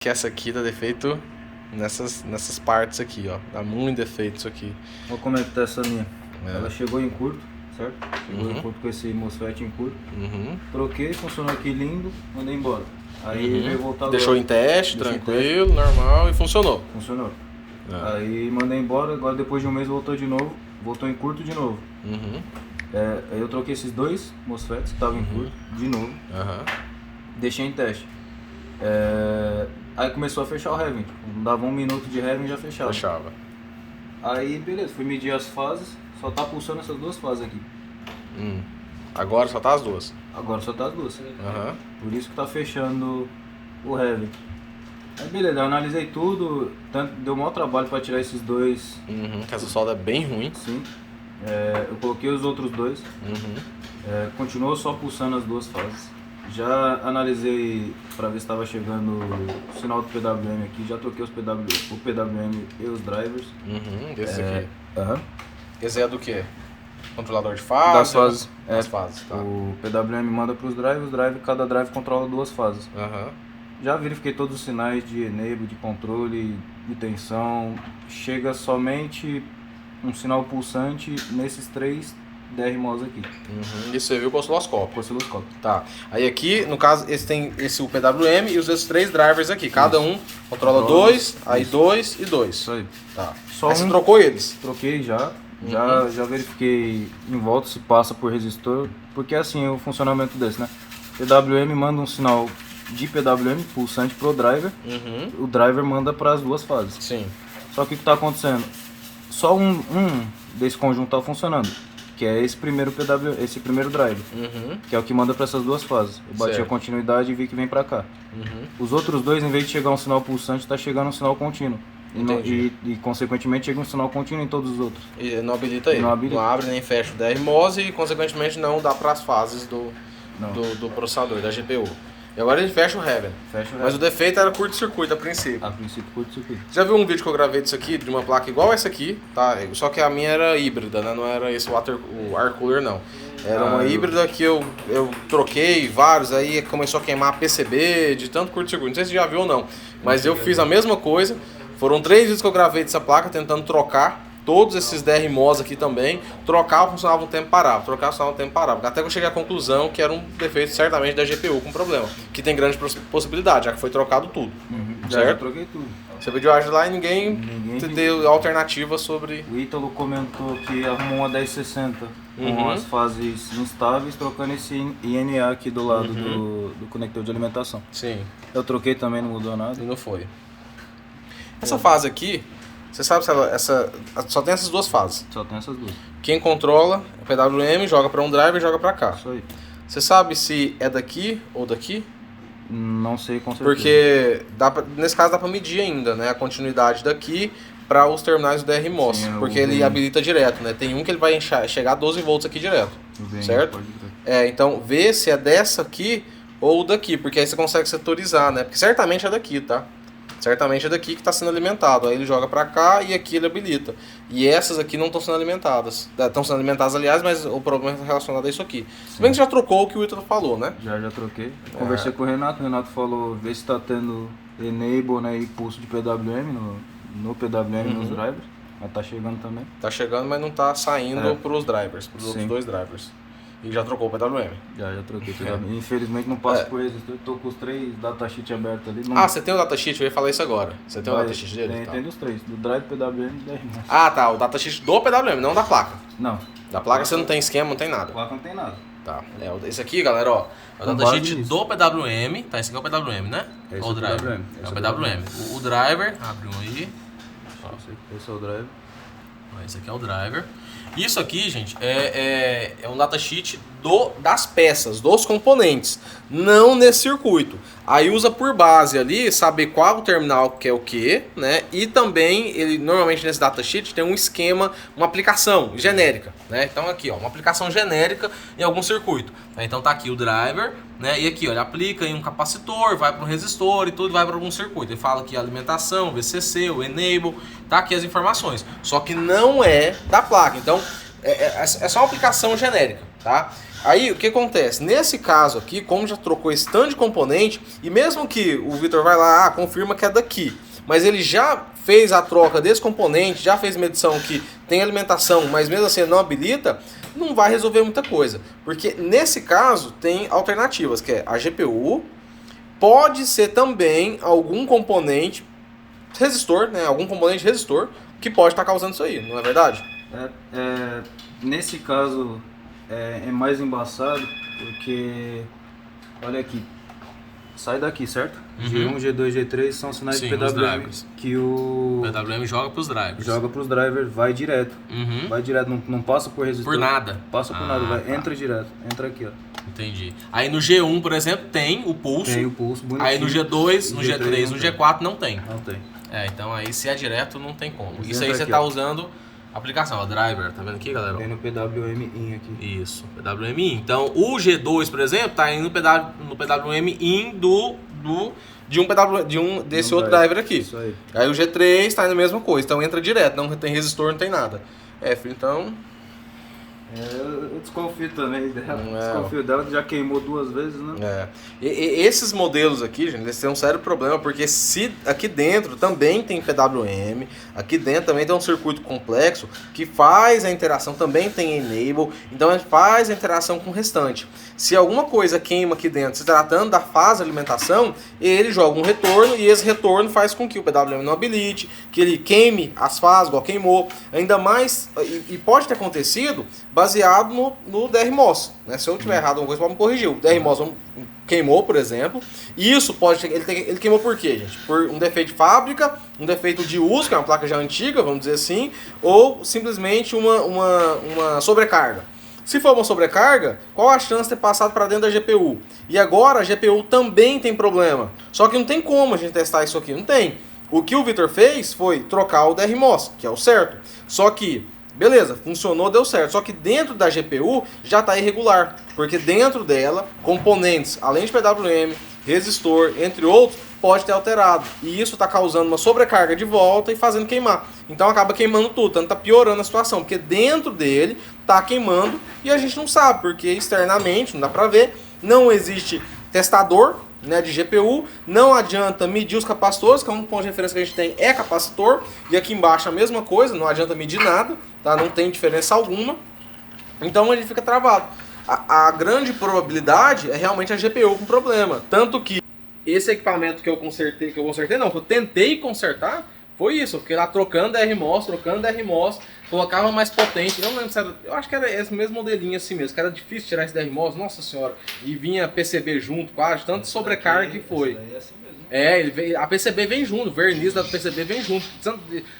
Que essa aqui dá defeito nessas partes aqui, ó. Dá muito defeito isso aqui. Olha como é que tá essa minha. Ela chegou em curto, certo? Chegou em curto com esse MOSFET em curto. Troquei, funcionou aqui lindo, mandei embora. Aí veio voltar agora. Deixou em teste, tranquilo, normal, e funcionou. Funcionou. Aí mandei embora, agora depois de um mês voltou de novo, voltou em curto de novo. Aí eu troquei esses dois MOSFETs que estavam em curto, de novo. Deixei em teste. Aí começou a fechar o Heaven, tipo, dava um minuto de Heaven e já fechava. Aí beleza, fui medir as fases, só tá pulsando essas duas fases aqui. Agora só tá as duas? Agora só tá as duas. Por isso que tá fechando o Heaven. Aí beleza, eu analisei tudo, deu maior trabalho pra tirar esses dois. Que essa solda é bem ruim. Sim. Eu coloquei os outros dois. Continuou só pulsando as duas fases. Já analisei para ver se estava chegando o sinal do PWM aqui, já troquei o PWM e os drivers. Esse aqui. Esse é do que? Controlador de fase? Das fases. Das fases, tá. O PWM manda para os drivers, cada drive controla duas fases. Já verifiquei todos os sinais de enable, de controle, de tensão. Chega somente um sinal pulsante nesses três DRMOS aqui. Isso você viu com o osciloscópio. Com o osciloscópio. Tá. Aí aqui, no caso, esse tem o PWM e os esses três drivers aqui. Cada um controla dois, aí dois e dois. Isso aí. Tá. Aí você trocou eles? Troquei já. Já verifiquei em volta se passa por resistor. Porque assim é o funcionamento desse, né? PWM manda um sinal de PWM pulsante pro driver. O driver manda para as duas fases. Sim. Só que o que está acontecendo? Só um desse conjunto tá funcionando, que é esse primeiro driver, que é o que manda para essas duas fases. Eu bati a continuidade e vi que vem para cá. Os outros dois, em vez de chegar um sinal pulsante, está chegando um sinal contínuo. E consequentemente chega um sinal contínuo em todos os outros. E não habilita ele. Não abre nem fecha o DRMOS e consequentemente não dá para as fases do processador, da GPU. E agora ele fecha o Heaven. Mas o defeito era curto-circuito a princípio. A princípio, curto-circuito. Já viu um vídeo que eu gravei disso aqui, de uma placa igual essa aqui, tá? Só que a minha era híbrida, né? Não era esse o air cooler, não. Era uma híbrida que eu troquei vários, aí começou a queimar PCB de tanto curto-circuito. Não sei se você já viu ou não, mas eu fiz a mesma coisa. Foram 3 vídeos que eu gravei dessa placa, tentando trocar todos esses DRMOS aqui também. Trocava, funcionava um tempo, parava. Trocava, funcionava um tempo, parava. Até que eu cheguei à conclusão que era um defeito certamente da GPU com problema. Que tem grande possibilidade, já que foi trocado tudo. Já troquei tudo. Você viu de lá e ninguém deu alternativa sobre... O Ítalo comentou que arrumou uma 1060 com as fases instáveis, trocando esse INA aqui do lado do conector de alimentação. Sim. Eu troquei também, não mudou nada. E não foi. Essa fase aqui, você sabe se só tem essas duas fases? Só tem essas duas. Quem controla é o PWM, joga para um driver e joga para cá. Isso aí. Você sabe se é daqui ou daqui? Não sei com certeza. Porque nesse caso dá para medir ainda, né, a continuidade daqui para os terminais do DRMOS. Sim, porque ele habilita direto, né? Tem um que ele vai chegar a 12 volts aqui direto. Certo? Então vê se é dessa aqui ou daqui, porque aí você consegue setorizar, né? Porque certamente é daqui, tá? Certamente é daqui que está sendo alimentado. Aí ele joga para cá e aqui ele habilita. E essas aqui não estão sendo alimentadas. Estão sendo alimentadas, aliás, mas o problema é relacionado a isso aqui. Se bem que você já trocou o que o Ítalo falou, né? Já troquei. Conversei com o Renato falou, vê se está tendo enable, né, e pulso de PWM no PWM nos drivers. Mas tá chegando também. Tá chegando, mas não tá saindo para os drivers, para os outros dois drivers. E já trocou o PWM? Já troquei o PWM. Infelizmente não passo por eles. Eu tô com os 3 datasheet abertos ali. Não... você tem o datasheet? Eu ia falar isso agora. Você tem o datasheet dele? Tem os 3. Do drive, PWM e DRMOS. Tá. O datasheet do PWM, não da placa. Não. Da placa você não tem esquema, não tem nada. Da placa não tem nada. Tá. Esse aqui, galera, ó. É o datasheet do PWM. Tá, esse aqui é o PWM, né? Esse o driver. É o PWM. O driver, abre um aí. Esse é o driver. Esse aqui é o driver. Isso aqui, gente, é um datasheet das peças, dos componentes, não nesse circuito. Aí usa por base ali, saber qual o terminal que é o que, né? E também, ele normalmente nesse datasheet tem um esquema, uma aplicação genérica, né? Então aqui, ó, uma aplicação genérica em algum circuito. Então tá aqui o driver, né? E aqui, ó, ele aplica em um capacitor, vai para um resistor e tudo vai para algum circuito. Ele fala aqui a alimentação, o VCC, o enable, tá aqui as informações. Só que não é da placa, então é só uma aplicação genérica, tá? Aí, o que acontece? Nesse caso aqui, como já trocou esse tanto de componente, e mesmo que o Vitor vai lá, confirma que é daqui, mas ele já fez a troca desse componente, já fez medição que tem alimentação, mas mesmo assim não habilita, não vai resolver muita coisa. Porque nesse caso tem alternativas, que é a GPU, pode ser também algum componente resistor, né? Algum componente resistor que pode estar causando isso aí, não é verdade? Nesse caso é mais embaçado porque, olha aqui, sai daqui, certo? G1, G2, G3 são sinais de PWM que o PWM joga para os drivers. Joga para os drivers, vai direto. Vai direto, não passa por resistor. Por nada. Passa por nada, vai, entra direto, entra aqui, ó. Entendi. Aí no G1, por exemplo, tem o pulso. Tem o pulso, bonitinho. Aí no G2, no G3, no G4 não tem. Não tem. Então aí se é direto não tem como. Mas isso aí você aqui, tá ó. usando a aplicação, a driver, tá vendo aqui, galera? Tem no PWM in aqui. Isso, PWM in. Então o G2, por exemplo, tá indo no PWM in desse outro driver aqui. Isso aí. Aí o G3 tá indo a mesma coisa, então entra direto, não tem resistor, não tem nada. Filho, então... Eu desconfio também dela. Desconfio dela, já queimou 2 vezes, né? Esses modelos aqui, gente, eles têm um sério problema, porque se aqui dentro também tem PWM, aqui dentro também tem um circuito complexo que faz a interação, também tem enable, então ele faz a interação com o restante. Se alguma coisa queima aqui dentro, se tratando da fase de alimentação, ele joga um retorno e esse retorno faz com que o PWM não habilite, que ele queime as fases, igual queimou, ainda mais, e pode ter acontecido baseado no DRMOS, né? Se eu tiver errado alguma coisa, pode me corrigir. O DRMOS queimou, por exemplo, e isso pode ele queimou por quê, gente? Por um defeito de fábrica, um defeito de uso, que é uma placa já antiga, vamos dizer assim, ou simplesmente uma sobrecarga. Se for uma sobrecarga, qual a chance de ter passado para dentro da GPU? E agora a GPU também tem problema. Só que não tem como a gente testar isso aqui, não tem. O que o Vitor fez foi trocar o DRMOS, que é o certo. Só que, beleza, funcionou, deu certo. Só que dentro da GPU já está irregular. Porque dentro dela, componentes, além de PWM, resistor, entre outros, pode ter alterado. E isso está causando uma sobrecarga de volta e fazendo queimar. Então acaba queimando tudo, tanto está piorando a situação. Porque dentro dele está queimando e a gente não sabe, porque externamente, não dá para ver, não existe testador, né, de GPU, não adianta medir os capacitores, que é um ponto de referência que a gente tem é capacitor, e aqui embaixo a mesma coisa, não adianta medir nada, tá? Não tem diferença alguma, então ele fica travado. A grande probabilidade é realmente a GPU com problema, tanto que esse equipamento que eu tentei consertar, foi isso, eu fiquei lá trocando DRMOS, colocava mais potente, eu não lembro se era, eu acho que era esse mesmo modelinho assim mesmo, que era difícil tirar esse DRMOS, nossa senhora, e vinha PCB junto quase, tanto sobrecarga que foi. A PCB vem junto, o verniz da PCB vem junto.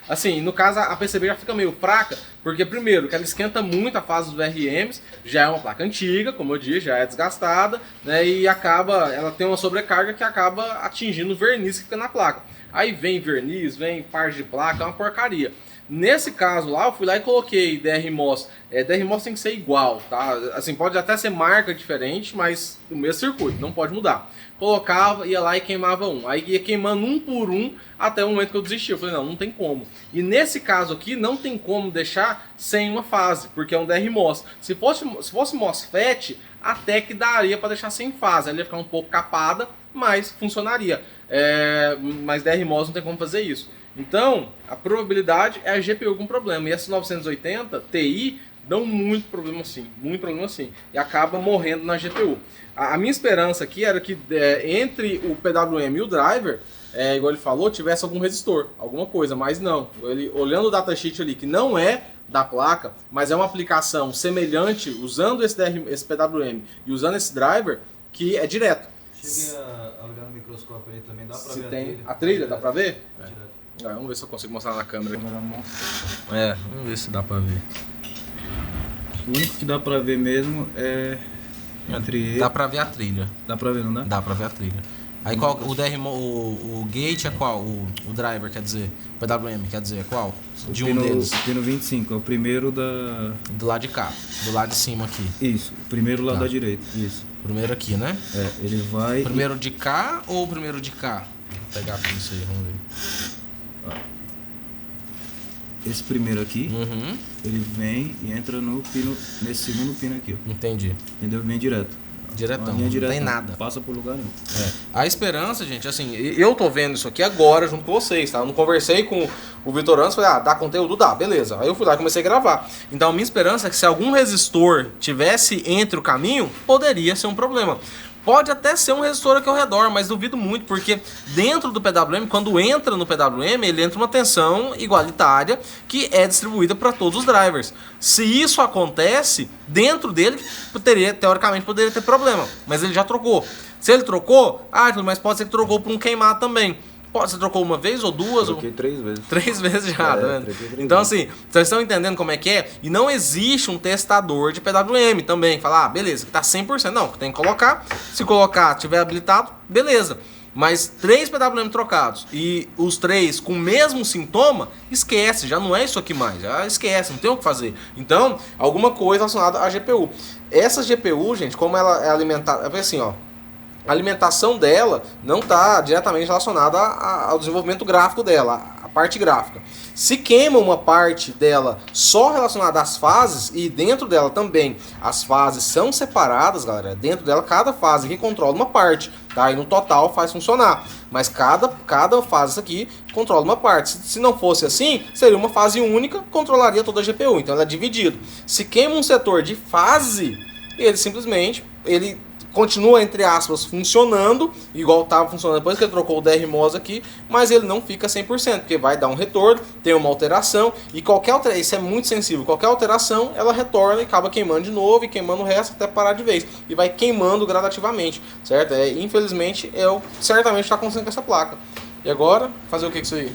Assim, no caso a PCB já fica meio fraca, porque primeiro que ela esquenta muito a fase dos VRMs, já é uma placa antiga, como eu disse, já é desgastada, né, e ela tem uma sobrecarga que acaba atingindo o verniz que fica na placa. Aí vem verniz, vem parte de placa, é uma porcaria. Nesse caso lá, eu fui lá e coloquei DRMOS. DRMOS tem que ser igual, tá? Assim, pode até ser marca diferente, mas o mesmo circuito, não pode mudar. Colocava, ia lá e queimava um. Aí ia queimando um por um até o momento que eu desisti. Eu falei, não tem como. E nesse caso aqui, não tem como deixar sem uma fase, porque é um DRMOS. Se fosse MOSFET, até que daria para deixar sem fase. Ela ia ficar um pouco capada, mas funcionaria. Mas DRMOS não tem como fazer isso. Então, a probabilidade é a GPU com problema. E essa 980 Ti dão muito problema assim. E acaba morrendo na GPU. A minha esperança aqui era que entre o PWM e o driver, igual ele falou, tivesse algum resistor, alguma coisa, mas não. Ele, olhando o datasheet ali, que não é da placa, mas é uma aplicação semelhante, usando esse PWM e usando esse driver, que é direto. Cheguei a olhar no microscópio ali também, dá pra ver tem a trilha, dá pra ver? Vamos ver se eu consigo mostrar na câmera. Vamos ver se dá pra ver. O único que dá pra ver mesmo é entre... Dá pra ver a trilha. Dá pra ver, não dá? Dá pra ver a trilha. Aí qual, o gate é qual? O driver, quer dizer, o PWM, quer dizer, qual? De um deles. O pino 25, é o primeiro do lado de cá, do lado de cima aqui. Isso, o primeiro lado da direita, isso. Primeiro aqui, né? Ele vai... Primeiro de cá ou primeiro de cá? Vou pegar aqui isso aí, vamos ver. esse primeiro aqui, ele vem e entra no pino, nesse segundo pino aqui, ó. Entendi. Entendeu? Vem direto. Diretão, não tem nada. Passa por lugar nenhum. A esperança, gente, assim, eu tô vendo isso aqui agora junto com vocês, tá? Eu não conversei com o Vitor antes, falei, dá conteúdo? Dá, beleza. Aí eu fui lá e comecei a gravar. Então a minha esperança é que se algum resistor tivesse entre o caminho, poderia ser um problema. Pode até ser um resistor aqui ao redor, mas duvido muito, porque dentro do PWM, quando entra no PWM, ele entra uma tensão igualitária que é distribuída para todos os drivers. Se isso acontece, dentro dele, teoricamente poderia ter problema, mas ele já trocou. Se ele trocou, mas pode ser que trocou por um queimado também. Você trocou uma vez ou duas? Troquei 3 vezes. 3 vezes já, tá vendo? Então assim, vocês estão entendendo como é que é? E não existe um testador de PWM também, que fala, beleza, que tá 100%. Não, tem que colocar. Se colocar, tiver habilitado, beleza. Mas 3 PWM trocados e os 3 com o mesmo sintoma, esquece, já não é isso aqui mais, já esquece, não tem o que fazer. Então, alguma coisa relacionada à GPU. Essa GPU, gente, como ela é alimentada, é assim, ó. A alimentação dela não está diretamente relacionada ao desenvolvimento gráfico dela, a parte gráfica. Se queima uma parte dela só relacionada às fases, e dentro dela também as fases são separadas, galera, dentro dela cada fase que controla uma parte, tá? E no total faz funcionar. Mas cada fase aqui controla uma parte. Se não fosse assim, seria uma fase única, controlaria toda a GPU. Então ela é dividida. Se queima um setor de fase, ele simplesmente continua, entre aspas, funcionando, igual estava funcionando depois que ele trocou o DRMOS aqui, mas ele não fica 100%, porque vai dar um retorno, tem uma alteração, e qualquer alteração, isso é muito sensível, qualquer alteração, ela retorna e acaba queimando de novo, e queimando o resto até parar de vez, e vai queimando gradativamente, certo? Infelizmente, certamente está acontecendo com essa placa. E agora, fazer o que com isso aí?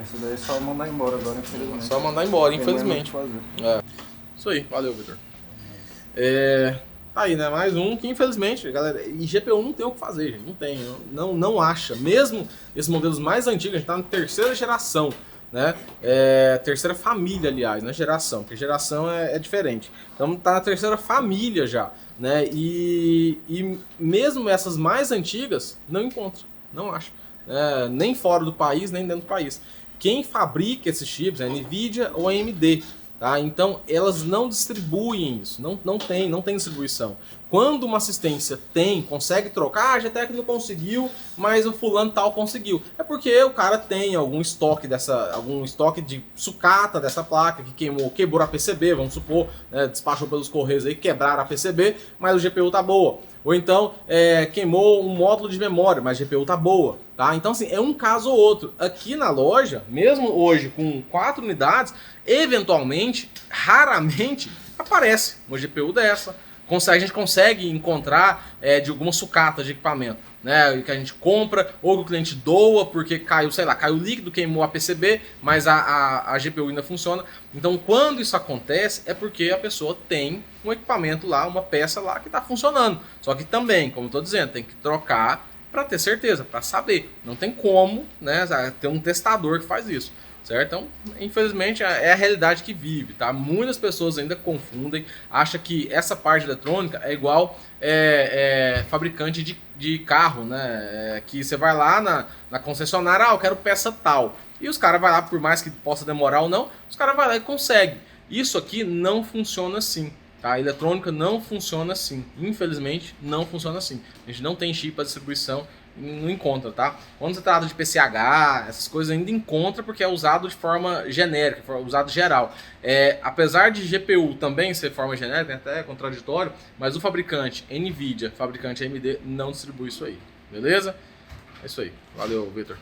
Isso daí é só mandar embora agora, infelizmente. Só mandar embora, infelizmente. Isso aí, valeu, Vitor. Tá aí, né? Mais um que infelizmente, galera, e GPU não tem o que fazer, gente. Não tem, não acha. Mesmo esses modelos mais antigos, a gente tá na terceira geração, né? Terceira família, aliás, não é geração, porque geração é diferente. Então tá na terceira família já, né? E mesmo essas mais antigas, não encontra, não acha. Nem fora do país, nem dentro do país. Quem fabrica esses chips é a NVIDIA ou a AMD. Tá? Então elas não distribuem isso, não tem distribuição. Quando uma assistência consegue trocar, a GTEC não conseguiu, mas o fulano tal conseguiu. É porque o cara tem algum estoque de sucata dessa placa que quebrou a PCB, vamos supor, né, despachou pelos correios aí, quebraram a PCB, mas o GPU tá boa. Ou então queimou um módulo de memória, mas a GPU tá boa. Tá? Então assim, é um caso ou outro. Aqui na loja, mesmo hoje com 4 unidades, eventualmente, raramente, aparece uma GPU dessa. A gente consegue encontrar de alguma sucata de equipamento, né, que a gente compra ou que o cliente doa porque caiu líquido, queimou a PCB, mas a GPU ainda funciona. Então quando isso acontece é porque a pessoa tem um equipamento lá, uma peça lá que está funcionando. Só que também, como eu estou dizendo, tem que trocar para ter certeza, para saber. Não tem como, né, ter um testador que faz isso. Certo? Então, infelizmente, é a realidade que vive, tá? Muitas pessoas ainda confundem, acham que essa parte eletrônica é igual fabricante de carro, né? Que você vai lá na concessionária, eu quero peça tal. E os caras vão lá, por mais que possa demorar ou não, os caras vão lá e conseguem. Isso aqui não funciona assim. Tá? A eletrônica não funciona assim. Infelizmente, não funciona assim. A gente não tem chip para distribuição, não encontra, tá? Quando você trata de PCH, essas coisas ainda encontra porque é usado de forma genérica, usado geral. Apesar de GPU também ser forma genérica, até contraditório, mas o fabricante NVIDIA, fabricante AMD, não distribui isso aí. Beleza? É isso aí. Valeu, Vitor.